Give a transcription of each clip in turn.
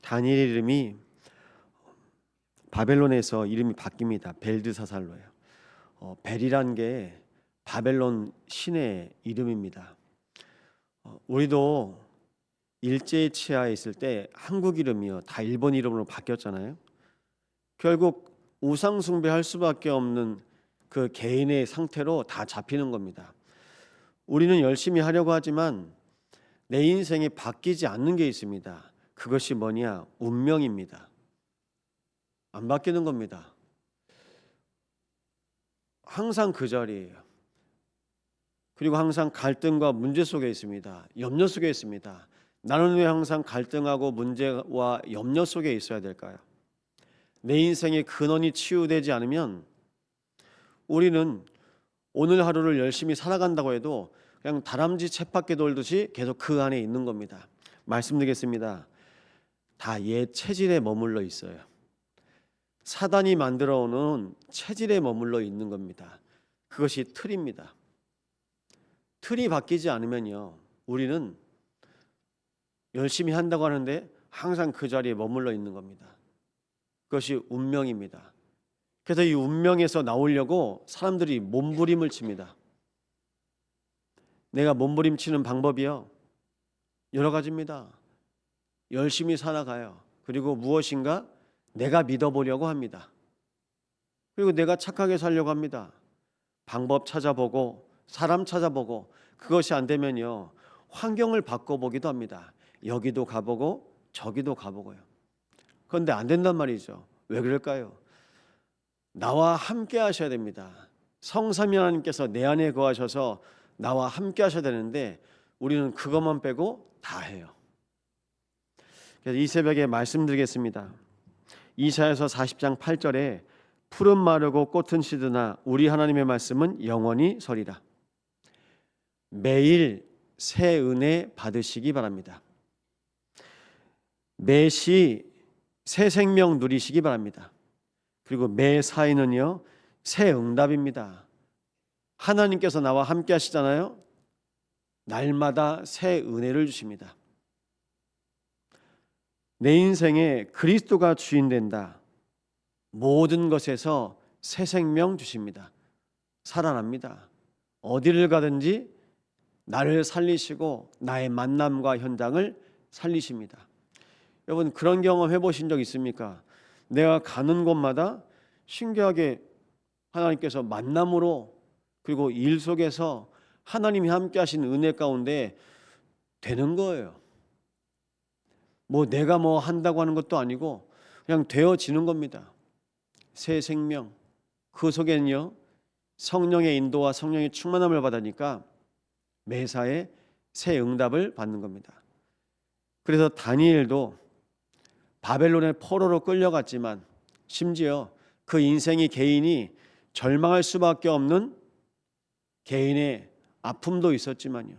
다니엘 이름이 바벨론에서 이름이 바뀝니다. 벨드사살로예요. 벨이란 게 바벨론 신의 이름입니다. 우리도 일제 치하에 있을 때 한국 이름이요 다 일본 이름으로 바뀌었잖아요. 결국 우상 숭배할 수밖에 없는 그 개인의 상태로 다 잡히는 겁니다. 우리는 열심히 하려고 하지만 내 인생이 바뀌지 않는 게 있습니다. 그것이 뭐냐? 운명입니다. 안 바뀌는 겁니다. 항상 그 자리예요. 그리고 항상 갈등과 문제 속에 있습니다. 염려 속에 있습니다. 나는 왜 항상 갈등하고 문제와 염려 속에 있어야 될까요? 내 인생의 근원이 치유되지 않으면 우리는 오늘 하루를 열심히 살아간다고 해도 그냥 다람쥐 쳇바퀴 돌듯이 계속 그 안에 있는 겁니다. 말씀드리겠습니다. 다 옛 체질에 머물러 있어요. 사단이 만들어 놓은 체질에 머물러 있는 겁니다. 그것이 틀입니다. 틀이 바뀌지 않으면요, 우리는 열심히 한다고 하는데 항상 그 자리에 머물러 있는 겁니다. 그것이 운명입니다. 그래서 이 운명에서 나오려고 사람들이 몸부림을 칩니다. 내가 몸부림치는 방법이요, 여러 가지입니다. 열심히 살아가요. 그리고 무엇인가 내가 믿어보려고 합니다. 그리고 내가 착하게 살려고 합니다. 방법 찾아보고 사람 찾아보고 그것이 안 되면요, 환경을 바꿔보기도 합니다. 여기도 가보고 저기도 가보고요. 그런데 안 된단 말이죠. 왜 그럴까요? 나와 함께 하셔야 됩니다. 성삼위 하나님께서 내 안에 거하셔서 나와 함께 하셔야 되는데 우리는 그것만 빼고 다 해요. 그래서 이 새벽에 말씀드리겠습니다. 이사야서 40장 8절에 푸른 마르고 꽃은 시드나 우리 하나님의 말씀은 영원히 서리라. 매일 새 은혜 받으시기 바랍니다. 매시 새 생명 누리시기 바랍니다. 그리고 매사에는요, 새 응답입니다. 하나님께서 나와 함께 하시잖아요. 날마다 새 은혜를 주십니다. 내 인생에 그리스도가 주인 된다. 모든 것에서 새 생명 주십니다. 살아납니다. 어디를 가든지 나를 살리시고 나의 만남과 현장을 살리십니다. 여러분, 그런 경험 해보신 적 있습니까? 내가 가는 곳마다 신기하게 하나님께서 만남으로, 그리고 일 속에서 하나님이 함께 하신 은혜 가운데 되는 거예요. 뭐 내가 뭐 한다고 하는 것도 아니고 그냥 되어지는 겁니다. 새 생명, 그 속에는요, 성령의 인도와 성령의 충만함을 받으니까 매사에 새 응답을 받는 겁니다. 그래서 다니엘도 바벨론의 포로로 끌려갔지만 심지어 그 인생이 개인이 절망할 수밖에 없는 개인의 아픔도 있었지만요,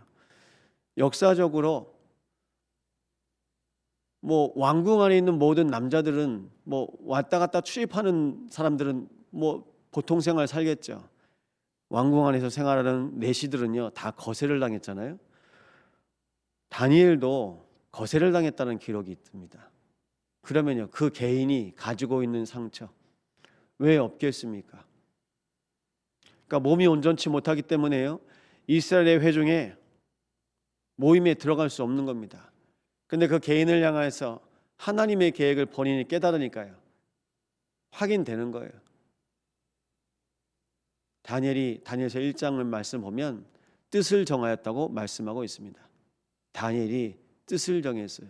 역사적으로 뭐 왕궁 안에 있는 모든 남자들은 뭐 왔다 갔다 출입하는 사람들은 뭐 보통 생활 살겠죠. 왕궁 안에서 생활하는 내시들은요 다 거세를 당했잖아요. 다니엘도 거세를 당했다는 기록이 있습니다. 그러면요, 그 개인이 가지고 있는 상처 왜 없겠습니까? 그러니까 몸이 온전치 못하기 때문에요, 이스라엘의 회중에 모임에 들어갈 수 없는 겁니다. 근데 그 개인을 향해서 하나님의 계획을 본인이 깨달으니까요, 확인되는 거예요. 다니엘이 다니엘서 1장을 말씀 보면 뜻을 정하였다고 말씀하고 있습니다. 다니엘이 뜻을 정했어요.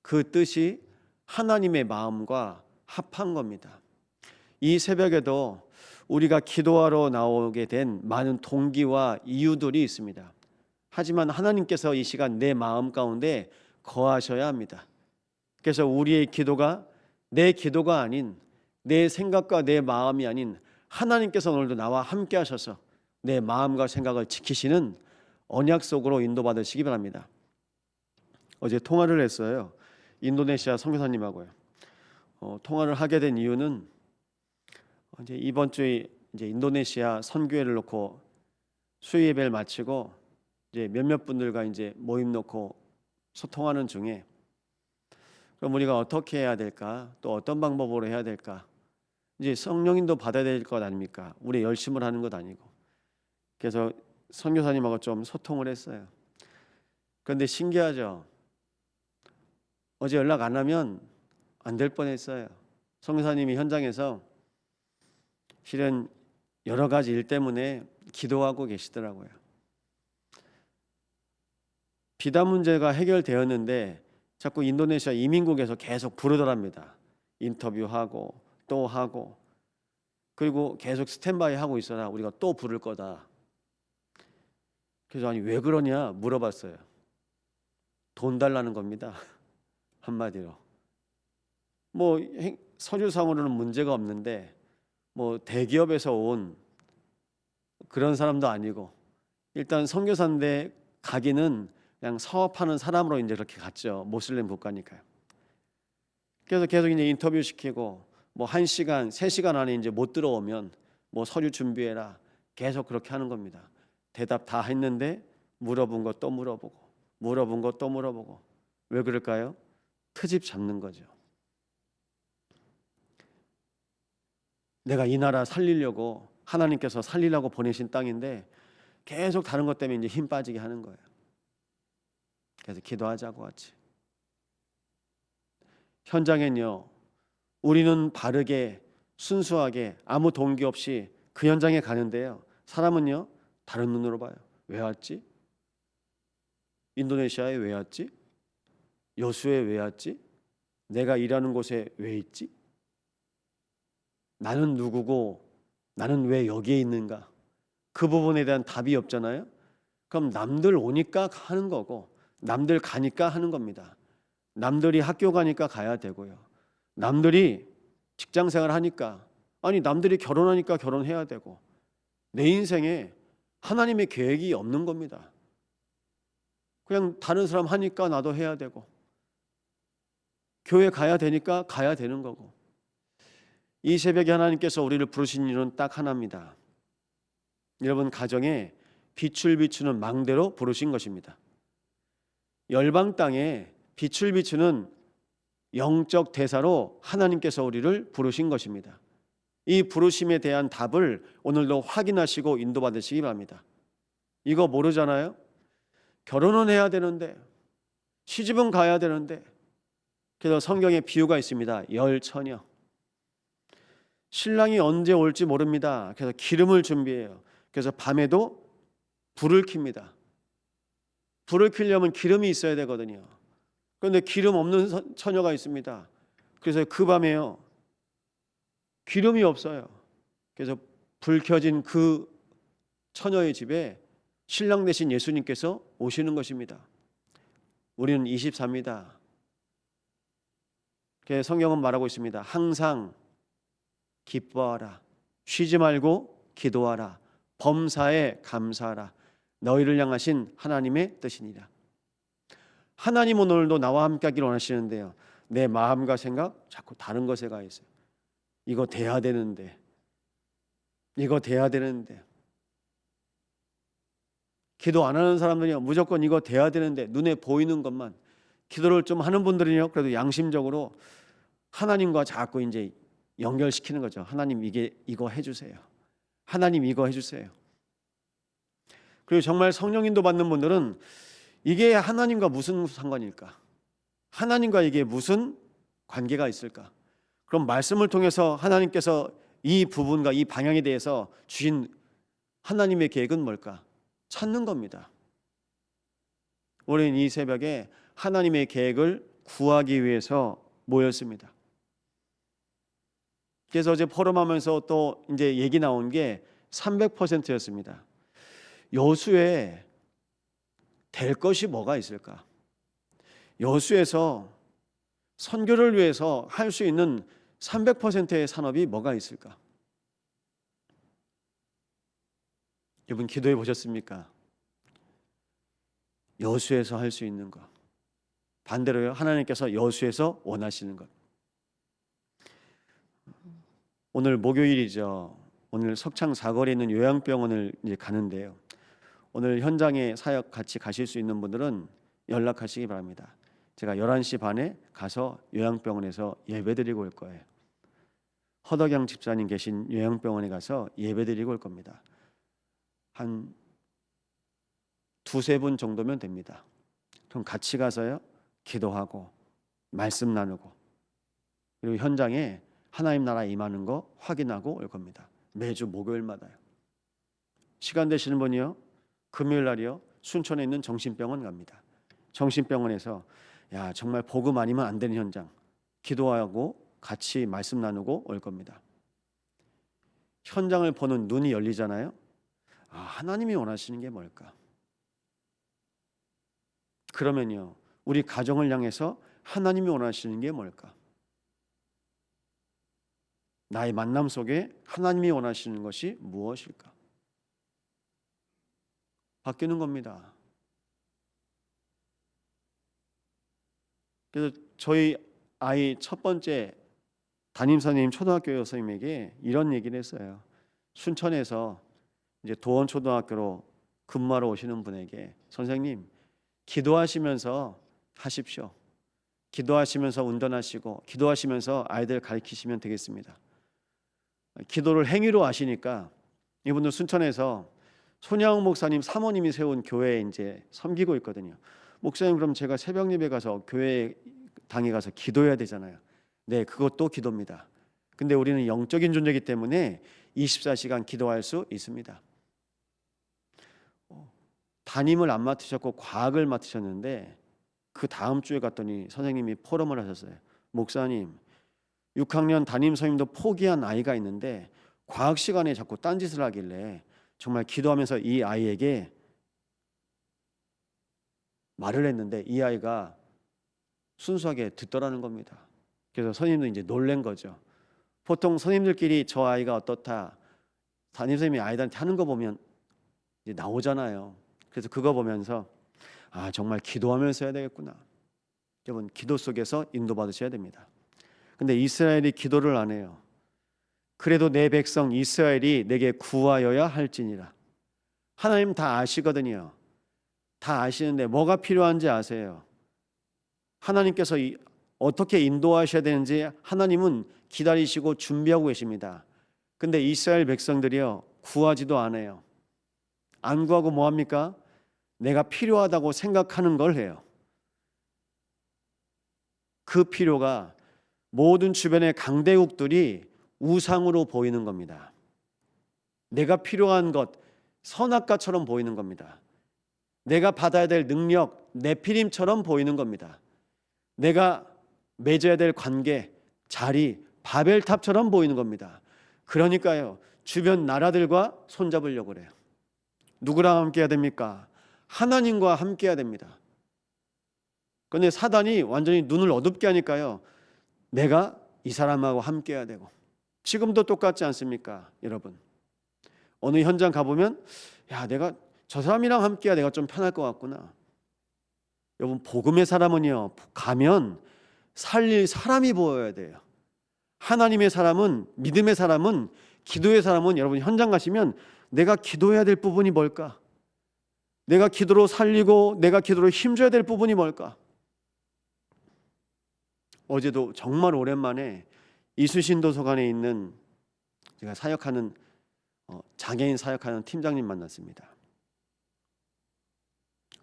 그 뜻이 하나님의 마음과 합한 겁니다. 이 새벽에도 우리가 기도하러 나오게 된 많은 동기와 이유들이 있습니다. 하지만 하나님께서 이 시간 내 마음 가운데 거하셔야 합니다. 그래서 우리의 기도가 내 기도가 아닌, 내 생각과 내 마음이 아닌 하나님께서 오늘도 나와 함께 하셔서 내 마음과 생각을 지키시는 언약 속으로 인도받으시기 바랍니다. 어제 통화를 했어요. 인도네시아 선교사님하고요. 통화를 하게 된 이유는 이제 이번 주에 이제 인도네시아 선교회를 놓고 수요 예배를 마치고 이제 몇몇 분들과 이제 모임 놓고 소통하는 중에 그럼 우리가 어떻게 해야 될까? 또 어떤 방법으로 해야 될까? 이제 성령인도 받아야 될 것 아닙니까? 우리 열심을 하는 것 아니고. 그래서 선교사님하고 좀 소통을 했어요. 그런데 신기하죠. 어제 연락 안 하면 안 될 뻔했어요. 선교사님이 현장에서 실은 여러 가지 일 때문에 기도하고 계시더라고요. 비단 문제가 해결되었는데 자꾸 인도네시아 이민국에서 계속 부르더랍니다. 인터뷰하고 또 하고, 그리고 계속 스탠바이 하고 있어라, 우리가 또 부를 거다. 그래서 아니 왜 그러냐 물어봤어요. 돈 달라는 겁니다. 한마디로. 뭐 서류상으로는 문제가 없는데 뭐 대기업에서 온 그런 사람도 아니고, 일단 선교사인데 가기는 그냥 사업하는 사람으로 이제 그렇게 갔죠. 모슬렘 국가니까요. 그래서 계속 이제 인터뷰 시키고, 뭐 1시간, 3시간 안에 이제 못 들어오면 뭐 서류 준비해라, 계속 그렇게 하는 겁니다. 대답 다 했는데 물어본 거 또 물어보고, 물어본 거 또 물어보고. 왜 그럴까요? 트집 잡는 거죠. 내가 이 나라 살리려고, 하나님께서 살리려고 보내신 땅인데 계속 다른 것 때문에 이제 힘 빠지게 하는 거예요. 그래서 기도하자고 하지. 현장엔요, 우리는 바르게 순수하게 아무 동기 없이 그 현장에 가는데요, 사람은요 다른 눈으로 봐요. 왜 왔지? 인도네시아에 왜 왔지? 여수에 왜 왔지? 내가 일하는 곳에 왜 있지? 나는 누구고 나는 왜 여기에 있는가? 그 부분에 대한 답이 없잖아요. 그럼 남들 오니까 하는 거고, 남들 가니까 하는 겁니다. 남들이 학교 가니까 가야 되고요. 남들이 직장생활 하니까, 아니 남들이 결혼하니까 결혼해야 되고, 내 인생에 하나님의 계획이 없는 겁니다. 그냥 다른 사람 하니까 나도 해야 되고, 교회 가야 되니까 가야 되는 거고. 이 새벽에 하나님께서 우리를 부르신 일은 딱 하나입니다. 여러분 가정에 빛을 비추는 망대로 부르신 것입니다. 열방 땅에 빛을 비추는 영적 대사로 하나님께서 우리를 부르신 것입니다. 이 부르심에 대한 답을 오늘도 확인하시고 인도받으시기 바랍니다. 이거 모르잖아요? 결혼은 해야 되는데, 시집은 가야 되는데. 그래서 성경에 비유가 있습니다. 열처녀. 신랑이 언제 올지 모릅니다. 그래서 기름을 준비해요. 그래서 밤에도 불을 켭니다. 불을 켜려면 기름이 있어야 되거든요. 그런데 기름 없는 처녀가 있습니다. 그래서 그 밤에요, 기름이 없어요. 그래서 불 켜진 그 처녀의 집에 신랑 되신 예수님께서 오시는 것입니다. 우리는 24입니다. 그래서 성경은 말하고 있습니다. 항상 기뻐하라, 쉬지 말고 기도하라, 범사에 감사하라, 너희를 향하신 하나님의 뜻이니라. 하나님 오늘도 나와 함께 하기를 원하시는데요, 내 마음과 생각 자꾸 다른 것에 가 있어요. 이거 돼야 되는데, 이거 돼야 되는데. 기도 안 하는 사람들이요, 무조건 이거 돼야 되는데 눈에 보이는 것만. 기도를 좀 하는 분들은요, 그래도 양심적으로 하나님과 자꾸 이제 연결시키는 거죠. 하나님 이거 해주세요. 하나님 이거 해주세요. 그리고 정말 성령인도 받는 분들은 이게 하나님과 무슨 상관일까? 하나님과 이게 무슨 관계가 있을까? 그럼 말씀을 통해서 하나님께서 이 부분과 이 방향에 대해서 주신 하나님의 계획은 뭘까? 찾는 겁니다. 우리는 이 새벽에 하나님의 계획을 구하기 위해서 모였습니다. 그래서 어제 포럼하면서 또 이제 얘기 나온 게 300%였습니다. 여수에 될 것이 뭐가 있을까? 여수에서 선교를 위해서 할 수 있는 300%의 산업이 뭐가 있을까? 여러분 기도해 보셨습니까? 여수에서 할 수 있는 것, 반대로요, 하나님께서 여수에서 원하시는 것. 오늘 목요일이죠. 오늘 석창 사거리에 있는 요양병원을 이제 가는데요, 오늘 현장에 사역 같이 가실 수 있는 분들은 연락하시기 바랍니다. 제가 11시 반에 가서 요양병원에서 예배드리고 올 거예요. 허덕영 집사님 계신 요양병원에 가서 예배드리고 올 겁니다. 한 두세 분 정도면 됩니다. 그럼 같이 가서요 기도하고 말씀 나누고 그리고 현장에 하나님 나라 임하는 거 확인하고 올 겁니다. 매주 목요일마다요. 시간 되시는 분이요 금요일 날이요 순천에 있는 정신병원 갑니다. 정신병원에서 야 정말 복음 아니면 안 되는 현장 기도하고 같이 말씀 나누고 올 겁니다. 현장을 보는 눈이 열리잖아요. 아, 하나님이 원하시는 게 뭘까? 그러면요 우리 가정을 향해서 하나님이 원하시는 게 뭘까? 나의 만남 속에 하나님이 원하시는 것이 무엇일까? 바뀌는 겁니다. 그래서 저희 아이 첫 번째 담임선생님 초등학교 여선생님에게 이런 얘기를 했어요. 순천에서 이제 도원초등학교로 근무하러 오시는 분에게 선생님 기도하시면서 하십시오. 기도하시면서 운전하시고 기도하시면서 아이들 가르치시면 되겠습니다. 기도를 행위로 하시니까 이분들 순천에서 손양훈 목사님 사모님이 세운 교회에 이제 섬기고 있거든요. 목사님 그럼 제가 새벽 예배 가서 교회 당에 가서 기도해야 되잖아요. 네, 그것도 기도입니다. 근데 우리는 영적인 존재이기 때문에 24시간 기도할 수 있습니다. 담임을 안 맡으셨고 과학을 맡으셨는데 그 다음 주에 갔더니 선생님이 포럼을 하셨어요. 목사님 6학년 담임 선생님도 포기한 아이가 있는데 과학 시간에 자꾸 딴짓을 하길래 정말 기도하면서 이 아이에게 말을 했는데 이 아이가 순수하게 듣더라는 겁니다. 그래서 선생님도 이제 놀란 거죠. 보통 선생님들끼리 저 아이가 어떻다 담임 선생님이 아이들한테 하는 거 보면 이제 나오잖아요. 그래서 그거 보면서 아 정말 기도하면서 해야 되겠구나. 여러분 기도 속에서 인도받으셔야 됩니다. 근데 이스라엘이 기도를 안 해요. 그래도 내 백성 이스라엘이 내게 구하여야 할지니라. 하나님 다 아시거든요. 다 아시는데 뭐가 필요한지 아세요. 하나님께서 어떻게 인도하셔야 되는지 하나님은 기다리시고 준비하고 계십니다. 근데 이스라엘 백성들이요 구하지도 않아요. 안 구하고 뭐합니까? 내가 필요하다고 생각하는 걸 해요. 그 필요가 모든 주변의 강대국들이 우상으로 보이는 겁니다. 내가 필요한 것 선악과처럼 보이는 겁니다. 내가 받아야 될 능력 네피림처럼 보이는 겁니다. 내가 맺어야 될 관계 자리 바벨탑처럼 보이는 겁니다. 그러니까요 주변 나라들과 손잡으려고 그래요. 누구랑 함께 해야 됩니까? 하나님과 함께 해야 됩니다. 그런데 사단이 완전히 눈을 어둡게 하니까요 내가 이 사람하고 함께 해야 되고 지금도 똑같지 않습니까? 여러분 어느 현장 가보면 야 내가 저 사람이랑 함께 해야 내가 좀 편할 것 같구나. 여러분 복음의 사람은요 가면 살릴 사람이 보여야 돼요. 하나님의 사람은 믿음의 사람은 기도의 사람은 여러분 현장 가시면 내가 기도해야 될 부분이 뭘까? 내가 기도로 살리고 내가 기도로 힘줘야 될 부분이 뭘까? 어제도 정말 오랜만에 이수신도서관에 있는 제가 사역하는 장애인 사역하는 팀장님 만났습니다.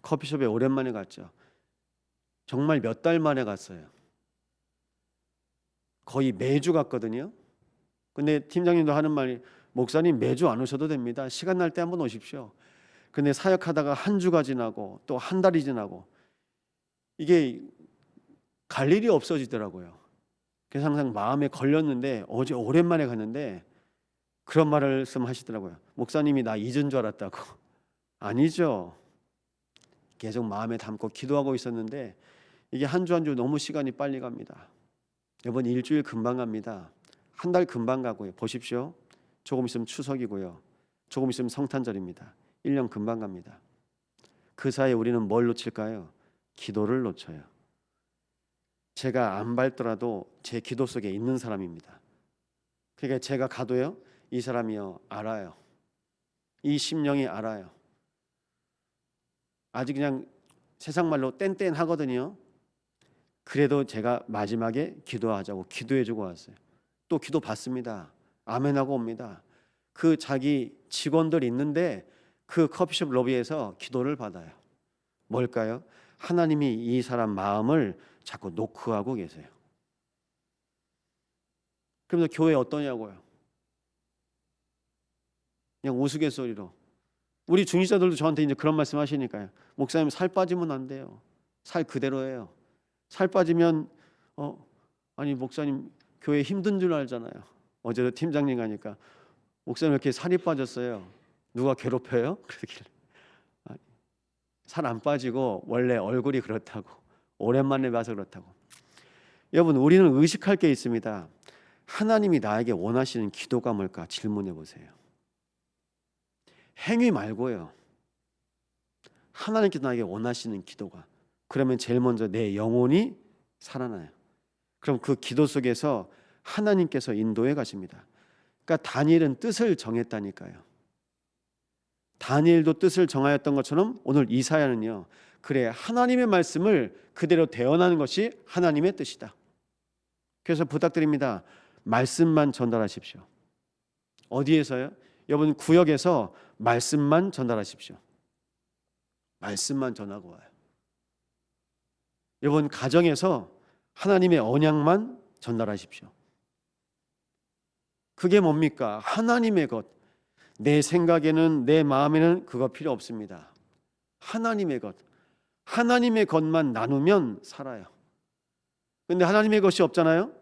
커피숍에 오랜만에 갔죠. 정말 몇 달 만에 갔어요. 거의 매주 갔거든요. 근데 팀장님도 하는 말이 목사님 매주 안 오셔도 됩니다. 시간 날 때 한번 오십시오. 근데 사역하다가 한 주가 지나고 또 한 달이 지나고 이게 갈 일이 없어지더라고요. 그래서 항상 마음에 걸렸는데 어제 오랜만에 갔는데 그런 말씀하시더라고요. 목사님이 나 잊은 줄 알았다고. 아니죠. 계속 마음에 담고 기도하고 있었는데 이게 한 주 한 주 너무 시간이 빨리 갑니다. 이번 일주일 금방 갑니다. 한 달 금방 가고요. 보십시오. 조금 있으면 추석이고요. 조금 있으면 성탄절입니다. 1년 금방 갑니다. 그 사이에 우리는 뭘 놓칠까요? 기도를 놓쳐요. 제가 안 밟더라도 제 기도 속에 있는 사람입니다. 그러니까 제가 가도요. 이 사람이요 알아요. 이 심령이 알아요. 아직 그냥 세상 말로 뗀뗀하거든요. 그래도 제가 마지막에 기도하자고 기도해주고 왔어요. 또 기도 받습니다. 아멘하고 옵니다. 그 자기 직원들 있는데 그 커피숍 로비에서 기도를 받아요. 뭘까요? 하나님이 이 사람 마음을 자꾸 노크하고 계세요. 그러면서 교회 어떠냐고요? 그냥 우스갯소리로. 우리 중직자들도 저한테 이제 그런 말씀 하시니까요. 목사님 살 빠지면 안 돼요. 살 그대로예요. 살 빠지면 아니 목사님 교회 힘든 줄 알잖아요. 어제도 팀장님 가니까 목사님 이렇게 살이 빠졌어요. 누가 괴롭혀요? 그러길래 살 안 빠지고 원래 얼굴이 그렇다고, 오랜만에 봐서 그렇다고. 여러분, 우리는 의식할 게 있습니다. 하나님이 나에게 원하시는 기도가 뭘까 질문해 보세요. 행위 말고요. 하나님께서 나에게 원하시는 기도가, 그러면 제일 먼저 내 영혼이 살아나요. 그럼 그 기도 속에서 하나님께서 인도해 가십니다. 그러니까 다니엘은 뜻을 정했다니까요. 다니엘도 뜻을 정하였던 것처럼 오늘 이사야는요, 그래 하나님의 말씀을 그대로 대언하는 것이 하나님의 뜻이다. 그래서 부탁드립니다. 말씀만 전달하십시오. 어디에서요? 여러분 구역에서 말씀만 전달하십시오. 말씀만 전하고 와요. 여러분 가정에서 하나님의 언약만 전달하십시오. 그게 뭡니까? 하나님의 것. 내 생각에는, 내 마음에는 그거 필요 없습니다. 하나님의 것. 하나님의 것만 나누면 살아요. 근데 하나님의 것이 없잖아요.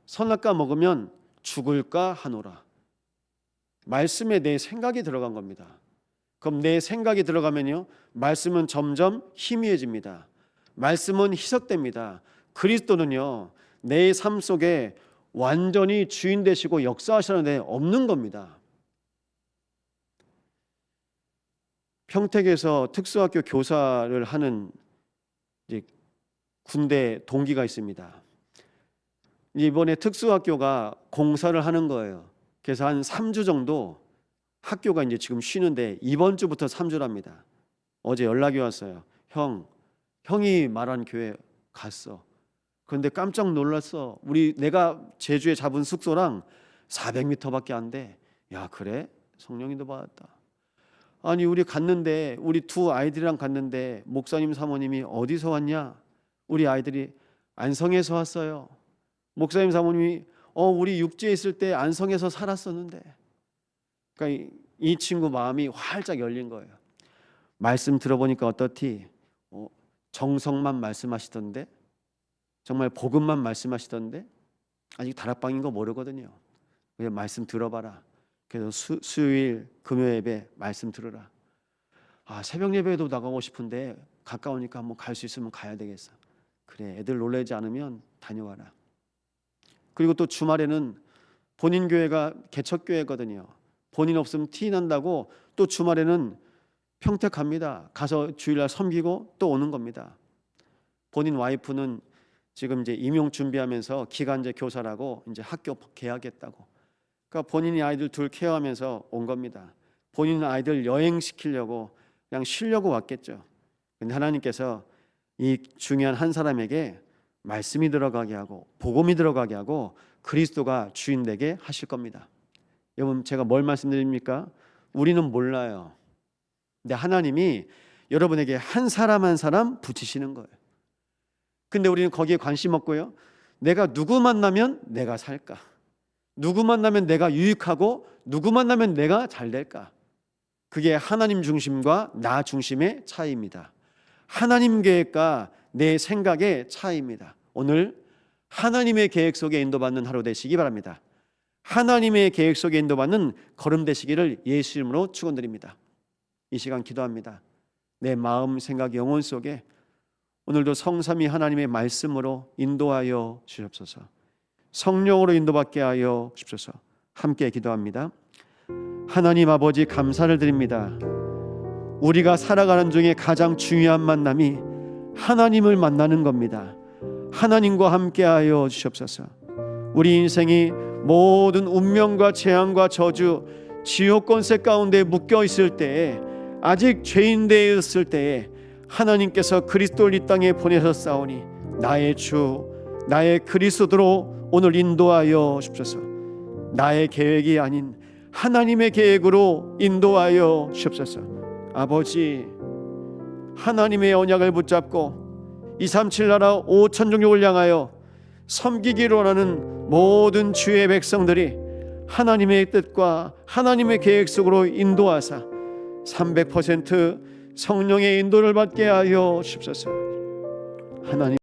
선악과 먹으면 죽을까 하노라. 말씀에 내 생각이 들어간 겁니다. 그럼 내 생각이 들어가면요, 말씀은 점점 희미해집니다. 말씀은 희석됩니다. 그리스도는요, 내 삶 속에 완전히 주인 되시고 역사하시는데 없는 겁니다. 평택에서 특수학교 교사를 하는 이제 군대 동기가 있습니다. 이번에 특수학교가 공사를 하는 거예요. 그래서 한 3주 정도 학교가 이제 지금 쉬는데 이번 주부터 3주랍니다. 어제 연락이 왔어요. 형이 말한 교회 갔어. 그런데 깜짝 놀랐어. 내가 제주에 잡은 숙소랑 400m밖에 안 돼. 야, 그래? 성령님도 받았다. 아니 우리 갔는데, 우리 두 아이들이랑 갔는데 목사님 사모님이 어디서 왔냐? 우리 아이들이 안성에서 왔어요. 목사님 사모님이 우리 육지에 있을 때 안성에서 살았었는데. 그러니까 이 친구 마음이 활짝 열린 거예요. 말씀 들어보니까 어떻디? 정성만 말씀하시던데, 정말 복음만 말씀하시던데, 아직 다락방인 거 모르거든요. 그냥 말씀 들어봐라. 그래서 수요일 금요 예배 말씀 들으라. 새벽 예배도 나가고 싶은데 가까우니까 한번 갈 수 있으면 가야 되겠어. 그래, 애들 놀라지 않으면 다녀와라. 그리고 또 주말에는 본인 교회가 개척교회거든요. 본인 없으면 티 난다고 또 주말에는 평택 갑니다. 가서 주일날 섬기고 또 오는 겁니다. 본인 와이프는 지금 이제 임용 준비하면서 기간제 교사라고 이제 학교 개학했다고. 그러니까 본인이 아이들 둘 케어하면서 온 겁니다. 본인 아이들 여행시키려고 그냥 쉬려고 왔겠죠. 근데 하나님께서 이 중요한 한 사람에게 말씀이 들어가게 하고 복음이 들어가게 하고 그리스도가 주인 되게 하실 겁니다. 여러분, 제가 뭘 말씀드립니까? 우리는 몰라요. 근데 하나님이 여러분에게 한 사람 한 사람 붙이시는 거예요. 근데 우리는 거기에 관심 없고요, 내가 누구 만나면 내가 살까? 누구 만나면 내가 유익하고 누구 만나면 내가 잘 될까? 그게 하나님 중심과 나 중심의 차이입니다. 하나님 계획과 내 생각의 차이입니다. 오늘 하나님의 계획 속에 인도받는 하루 되시기 바랍니다. 하나님의 계획 속에 인도받는 걸음 되시기를 예수 이름으로 축원드립니다. 이 시간 기도합니다. 내 마음, 생각, 영혼 속에 오늘도 성삼위 하나님의 말씀으로 인도하여 주옵소서. 성령으로 인도받게 하여 주옵소서. 함께 기도합니다. 하나님 아버지, 감사를 드립니다. 우리가 살아가는 중에 가장 중요한 만남이 하나님을 만나는 겁니다. 하나님과 함께 하여 주옵소서. 우리 인생이 모든 운명과 재앙과 저주, 지옥 권세 가운데 묶여 있을 때에, 아직 죄인 되었을 때에 하나님께서 그리스도를 이 땅에 보내셨사오니 나의 주 나의 그리스도로 오늘 인도하여 주옵소서. 나의 계획이 아닌 하나님의 계획으로 인도하여 주옵소서. 아버지, 하나님의 언약을 붙잡고 237 나라 5천 종족을 향하여 섬기기로 하는 모든 주의 백성들이 하나님의 뜻과 하나님의 계획 속으로 인도하사 300% 성령의 인도를 받게 하여 주옵소서. 하나님